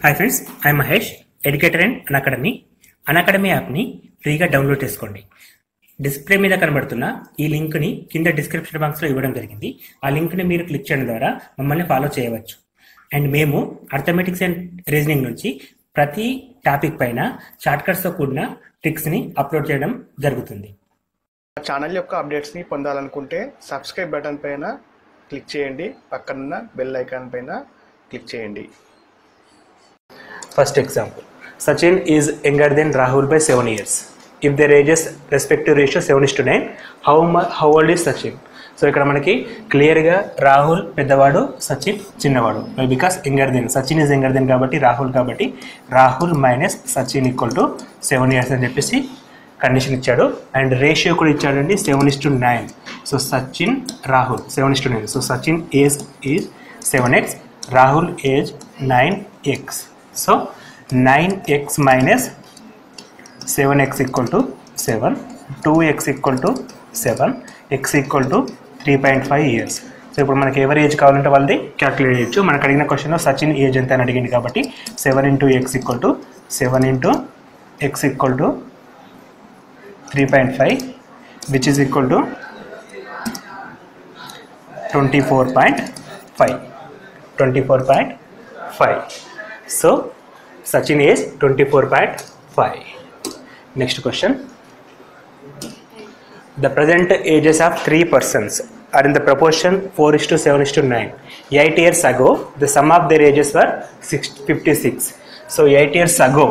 Hi friends, I Mahesh, educator and Unacademy యాప్ని ఫ్రీగా download చేసుకోండి. డిస్ప్లే మీద కనబడుతున్న ఈ లింక్ని కింద డిస్క్రిప్షన్ బాక్స్లో ఇవ్వడం జరిగింది. ఆ లింక్ని మీరు క్లిక్ చేయడం ద్వారా మమ్మల్ని ఫాలో చేయవచ్చు. అండ్ మేము అర్థమెటిక్స్ అండ్ రీజనింగ్ నుంచి ప్రతి టాపిక్ పైన షార్ట్కట్స్తో కూడిన ట్రిక్స్ని అప్లోడ్ చేయడం జరుగుతుంది. ఛానల్ యొక్క అప్డేట్స్ని పొందాలనుకుంటే సబ్స్క్రైబ్ బటన్ పైన క్లిక్ చేయండి, పక్కనున్న బెల్ ఐకాన్ పైన క్లిక్ చేయండి. First example, Sachin is younger than Rahul by 7 years. If their ages respective ratio 7:9, how old is Sachin? So ఇక్కడ మనకి క్లియర్గా రాహుల్ పెద్దవాడు, సచిన్ చిన్నవాడు. Because younger than, Sachin is younger than కాబట్టి Rahul minus Sachin equal to 7 years అని చెప్పేసి కండిషన్ ఇచ్చాడు. అండ్ రేషియో కూడా ఇచ్చాడండి 7:9. So Sachin Rahul 7:9. So Sachin age is 7x, Rahul age 9x. So 9x minus 7x equal to 7, 2x equal to 7, x equal to 3.5 years. So ఇప్పుడు మనకి ఎవరి age కావాలంటే వాళ్ళది క్యాలిక్యులేట్ చేయొచ్చు. మనకు అడిగిన క్వశ్చన్లో సచిన్ ఏజ్ ఎంత అని అడిగింది కాబట్టి 7 into x equal to 7 into x equal to 3.5, which is equal to 24.5. So Sachin is 24.5. Next question. The present ages of 3 persons are in the proportion 4:7:9. 8 years ago, the sum of their ages were 56. So 8 years ago,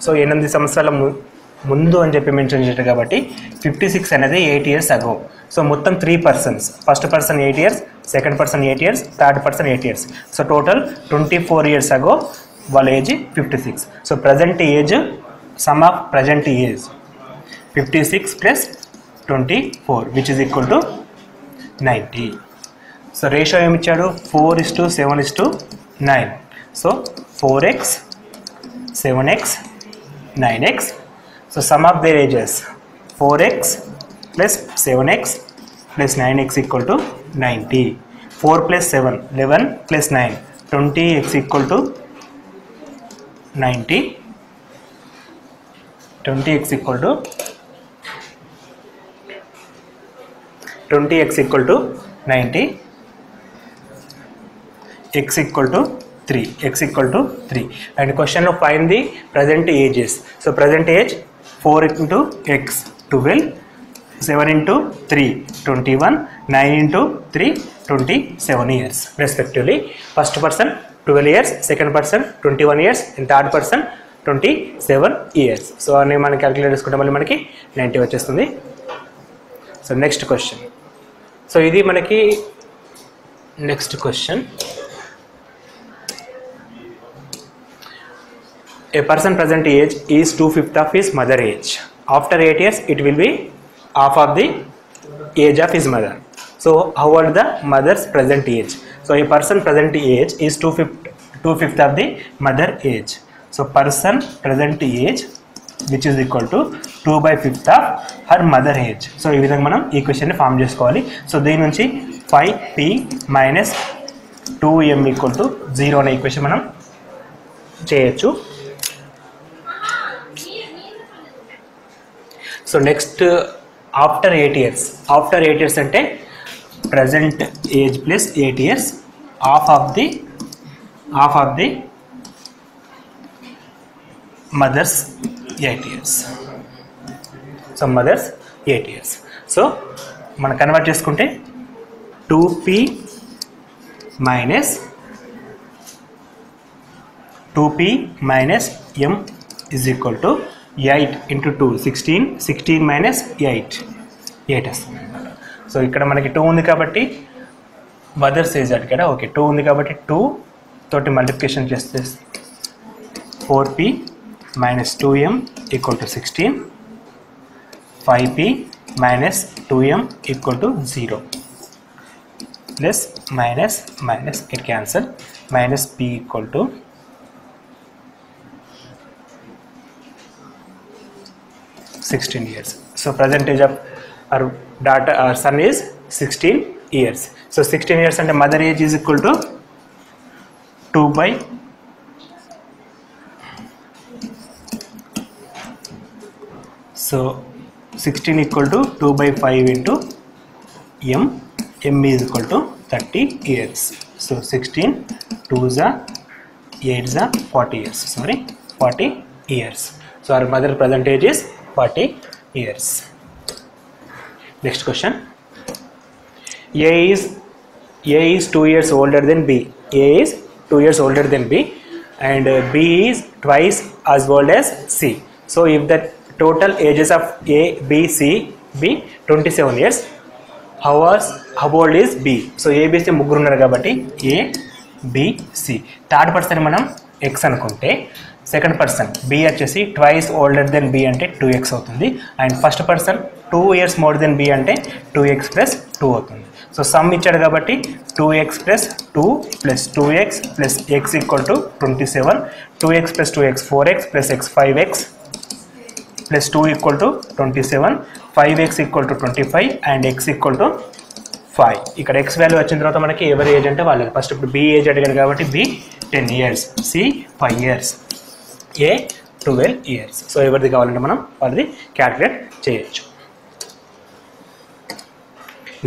so 8 సంవత్సరాల ముందు అని చెప్పి mention చేశారు కాబట్టి 56 అనేది 8 years ago. So మొత్తం 3 persons. First person 8 years, second person 8 years, third person 8 years. So total 24 years ago వాళ్ళ age 56. So present age, some of present age 56 plus 24 which is equal to 90. So ratio ఏమి ఇచ్చాడు? 4:7:9. So 4x, 7x, 9x. So some of their ages 4x plus 7x plus 9x equal to 90. 4 plus 7 11 plus 9 20x equal to 90. 20x equal to 90. X equal to 3. X equal to 3. And question of find the present ages. So present age 4 into x 12, 7 into 3 21, 9 into 3 27 years respectively. First person 12 years, second person 21 years, and third person 27 years. So అని మనం calculate చేసుకుంటే మళ్ళీ మనకి 90 వచ్చేస్తుంది. So next question. So ఇది మనకి next question. A person present age is 2/5 of his mother age. After 8 years it will be half of the age of his mother. So how old the mother's present age? So a person present age is 2/5 of the mother age. So person present age which is equal to 2/5 of her mother age. So ఈ విధంగా మనం equation ని form చేసుకోవాలి. So దీని నుంచి 5p minus 2m equal to 0 అనే equation మనం చేయొచ్చు. So next after 8 years. After 8 years అంటే present age plus 8 years, half of the mother's 8 years. So mother's 8 years. So మనం కన్వర్ట్ చేసుకుంటే 2p minus m is equal to 8 into 2 16, 16 minus 8 వస్తుంది. So ఇక్కడ మనకి 2 ఉంది కాబట్టి మదర్స్ ఏజ్ అడిగాడా, ఓకే 2 ఉంది కాబట్టి 2 తోటి మల్టిప్లికేషన్ చేస్తే 4p minus 2m equal to 16, 5p minus 2m equal to 0, plus minus get cancel, minus p equal to 16 years. So present age of our son is 16 years. So 16 years and mother age is equal to 2/5 So 16 equal to 2 by 5 into m. M is equal to 30 years. So 16 2s are 8s are 40 years. Sorry, 40 years. So our mother present age is 40 years. Next question. A is 2 years older than B. A is 2 years older than B, and B is twice as old as C. So if the total ages of A, B, C be 27 years, how old is B? So A, B, C ముగ్గురు ఉన్నారు కాబట్టి A, B, C. Third person మనం X అనుకుంటే second person B వచ్చేసి twice older then B అంటే 2x అవుతుంది, and first person 2 years more than B అంటే 2x plus 2 అవుతుంది. సో సమ్ ఇచ్చాడు కాబట్టి 2x plus 2 plus 2x plus x equal to 27, 2x plus 2x 4x plus x 5x plus 2 equal to 27, 5x equal to 25 and x equal to 5. ఇక్కడ x value వచ్చిన తర్వాత మనకి ఎవరి age అంటే వాళ్ళది. ఫస్ట్ ఇప్పుడు B ఏజ్ అడిగాడు కాబట్టి B 10 years, C 5 years, A 12 years. So ఎవరిది కావాలంటే మనం వాళ్ళది క్యాల్కులేట్ చేయొచ్చు.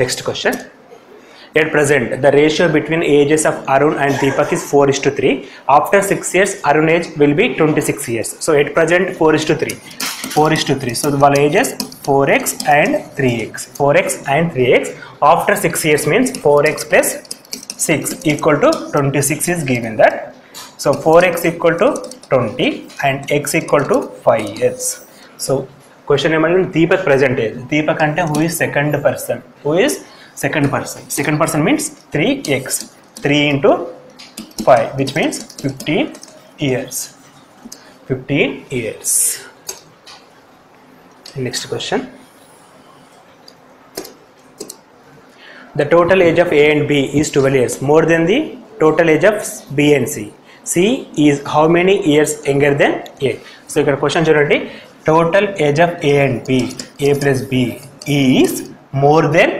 Next question. At present, the ratio between ages of Arun and Deepak is 4:3. After 6 years, Arun age will be 26 years. So at present 4:3. 4:3. So the ages 4x and 3x. 4x and 3x. After 6 years means 4x plus 6 equal to 26 is given that. So 4x equal to 20 and x equal to 5 years. So question ఏమంటే Deepak present age. Deepak అంటే who is second person? Who is second person? Second person means 3x. 3 into 5 which means 15 years. 15 years. Next question. The total age of A and B is 12 years more than the total age of B and C. C is how many years younger than A? So ఇక్కడ question చూడండి. Total age of A and B, A plus B is more than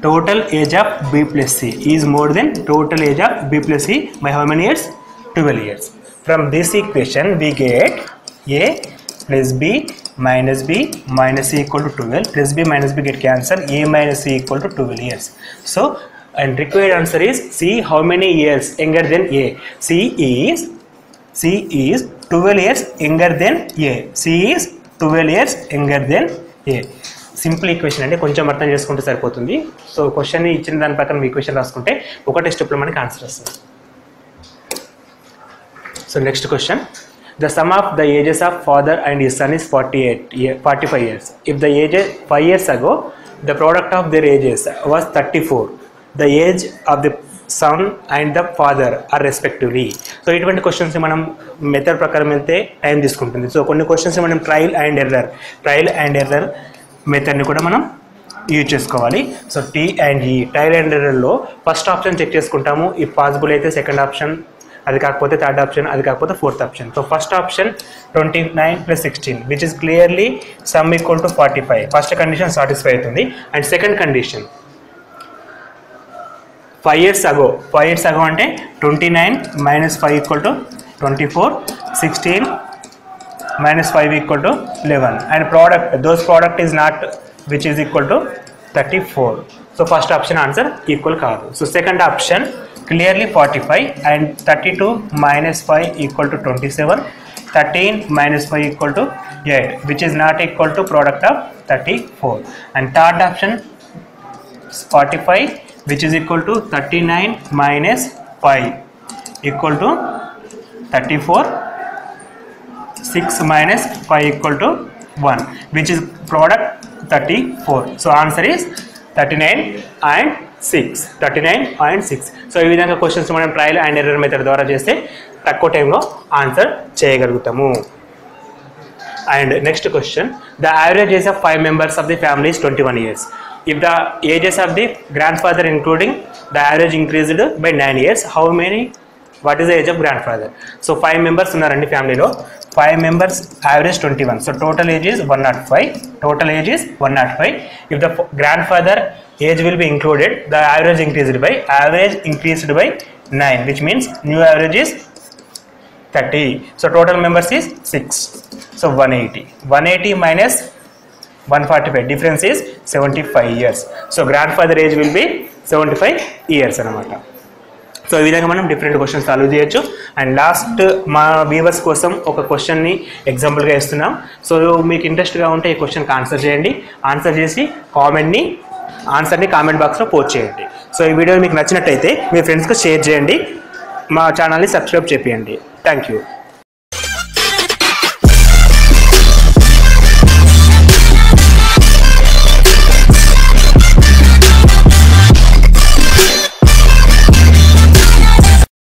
total age of B plus C, is more than total age of B plus C by how many years? 12 years. From this equation we get A plus B minus B minus C equal to 12, plus B minus B get cancelled, A minus C equal to 12 years. So and required answer is C how many years younger than A? C is 12 years younger than A. C is 12 years younger than A. Simple equation అంటే కొంచెం అర్థం చేసుకుంటే సరిపోతుంది. So question ఇచ్చిన దాని ప్రకారం equation రాసుకుంటే ఒకటే స్టెప్లో మనకి ఆన్సర్ వస్తుంది. So next question. The sum of the ages of father and his son is 45 years. If the age 5 years ago the product of their ages was 34, the age of the son and the father are respectively. So ఇటువంటి questions మనం method ప్రకారం వెళ్తే time తీసుకుంటుంది. So కొన్ని questions మనం trial and error మెథడ్ని కూడా మనం use చేసుకోవాలి. So T and E trial and ఎర్రర్లో ఫస్ట్ ఆప్షన్ చెక్ చేసుకుంటాము. ఇఫ్ పాసిబుల్ అయితే సెకండ్ ఆప్షన్, అది కాకపోతే థర్డ్ ఆప్షన్, అది కాకపోతే fourth option. So first option 29 + 16 which is clearly sum equal to 45. First condition satisfy అవుతుంది. And second condition 5 years ago అంటే 29 minus 5 equal to 24, 16 minus 5 equal to 11, and product is not which is equal to 34. So first option answer equal kaadu. So second option clearly 45 and 32 minus 5 equal to 27, 13 minus 5 equal to 8 which is not equal to product of 34, and third option 45 which is equal to 39 minus 5 equal to 34, 6 minus 5 equal to 1 which is product 34. So answer is 39 and 6. 39 and 6. So ఈ విధంగా questions మనం trial and error method ద్వారా చేస్తే తక్కువ టైంలో answer చేయగలుగుతాము. And next question. The average age of 5 members of the family is 21 years. If the ages of the grandfather including the average increased by 9 years, how many? What is the age of grandfather? So 5 members ఉన్నారండి ఫ్యామిలీలో. 5 members average 21. So total age is 105. Total age is 105. If the grandfather age will be included, the average increased by 9, which means new average is 30. So total members is 6. So 180. 180 minus 145. Difference is 75 years. So grandfather age will be 75 years అనమాట. So ఈ విధంగా మనం different questions solve చేయొచ్చు. And last మా viewers కోసం ఒక క్వశ్చన్ని ఎగ్జాంపుల్గా ఇస్తున్నాం. సో మీకు ఇంట్రెస్ట్గా ఉంటే ఈ క్వశ్చన్కి ఆన్సర్ చేయండి. ఆన్సర్ చేసి ఆన్సర్ని కామెంట్ బాక్స్లో పోస్ట్ చేయండి. సో ఈ వీడియో మీకు నచ్చినట్టయితే మీ ఫ్రెండ్స్కి షేర్ చేయండి. మా ఛానల్ని సబ్స్క్రైబ్ చేయండి. Thank you.